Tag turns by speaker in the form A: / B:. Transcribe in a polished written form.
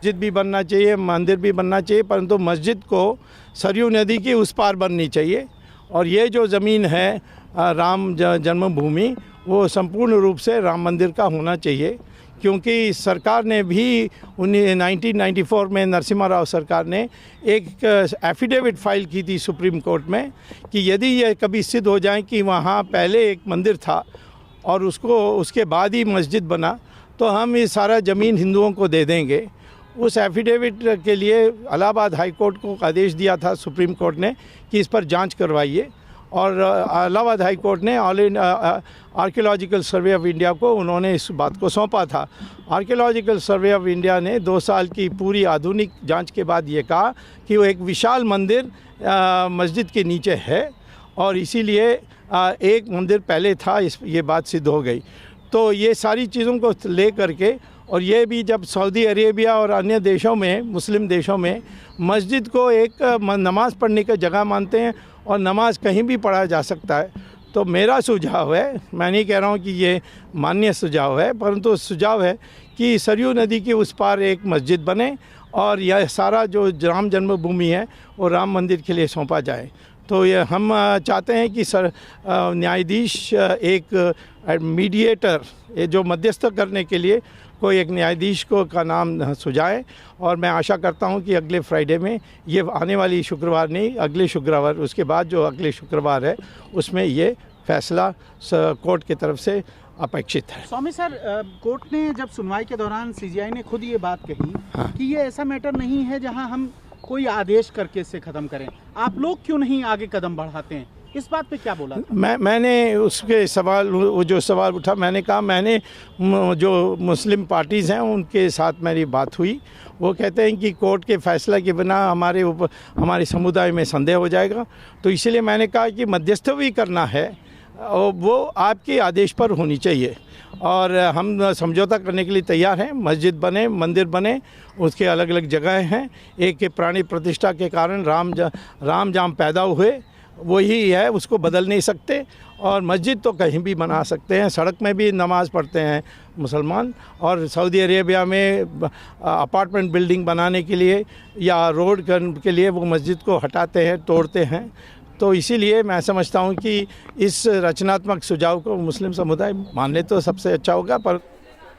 A: मस्जिद भी बनना चाहिए, मंदिर भी बनना चाहिए, परंतु मस्जिद को सरयू नदी की उस पार बननी चाहिए। और ये जो ज़मीन है राम जन्मभूमि, वो संपूर्ण रूप से राम मंदिर का होना चाहिए, क्योंकि सरकार ने भी 1994 में नरसिम्हा राव सरकार ने एक एफिडेविट फाइल की थी सुप्रीम कोर्ट में कि यदि ये कभी सिद्ध हो जाए कि वहाँ पहले एक मंदिर था और उसके बाद ही मस्जिद बना, तो हम ये सारा ज़मीन हिंदुओं को दे देंगे। उस एफिडेविट के लिए इलाहाबाद हाई कोर्ट को आदेश दिया था सुप्रीम कोर्ट ने कि इस पर जांच करवाइए, और इलाहाबाद हाई कोर्ट ने all India archaeological survey of India को उन्होंने इस बात को सौंपा था। आर्कियोलॉजिकल सर्वे ऑफ इंडिया ने 2 साल की पूरी आधुनिक जांच के बाद ये कहा कि वो एक विशाल मंदिर मस्जिद के नीचे है, और इसीलिए एक मंदिर पहले था, ये बात सिद्ध हो गई। तो ये सारी चीज़ों को ले करके, और ये भी जब सऊदी अरेबिया और अन्य देशों में, मुस्लिम देशों में मस्जिद को एक नमाज़ पढ़ने की जगह मानते हैं और नमाज कहीं भी पढ़ा जा सकता है, तो मेरा सुझाव है, मैं नहीं कह रहा हूँ कि ये मान्य सुझाव है, परंतु सुझाव है कि सरयू नदी के उस पार एक मस्जिद बने और यह सारा जो राम जन्मभूमि है वो राम मंदिर के लिए सौंपा जाए। तो ये हम चाहते हैं कि न्यायाधीश एक मीडिएटर, ये जो मध्यस्थ करने के लिए कोई एक न्यायाधीश का नाम सुझाए, और मैं आशा करता हूं कि अगले फ्राइडे में, ये आने वाली शुक्रवार नहीं, अगले शुक्रवार, उसके बाद जो अगले शुक्रवार है उसमें ये फैसला कोर्ट की तरफ से अपेक्षित है।
B: स्वामी सर, कोर्ट ने जब सुनवाई के दौरान सीजीआई ने खुद ये बात कही कि ये ऐसा मैटर नहीं है जहां हम कोई आदेश करके इससे ख़त्म करें, आप लोग क्यों नहीं आगे कदम बढ़ाते हैं, इस बात पे क्या बोला था?
A: मैंने उसके सवाल, वो जो सवाल उठा, मैंने कहा, मैंने जो मुस्लिम पार्टीज़ हैं उनके साथ मेरी बात हुई, वो कहते हैं कि कोर्ट के फैसला के बिना हमारे समुदाय में संदेह हो जाएगा, तो इसलिए मैंने कहा कि मध्यस्थ भी करना है, वो आपके आदेश पर होनी चाहिए, और हम समझौता करने के लिए तैयार हैं। मस्जिद बने, मंदिर बने, उसके अलग अलग जगह हैं। एक के प्राणी प्रतिष्ठा के कारण राम जहाँ पैदा हुए वही है, उसको बदल नहीं सकते, और मस्जिद तो कहीं भी बना सकते हैं, सड़क में भी नमाज़ पढ़ते हैं मुसलमान, और सऊदी अरेबिया में अपार्टमेंट बिल्डिंग बनाने के लिए या रोड के लिए वो मस्जिद को हटाते हैं, तोड़ते हैं। तो इसीलिए मैं समझता हूँ कि इस रचनात्मक सुझाव को मुस्लिम समुदाय मान ले तो सबसे अच्छा होगा। पर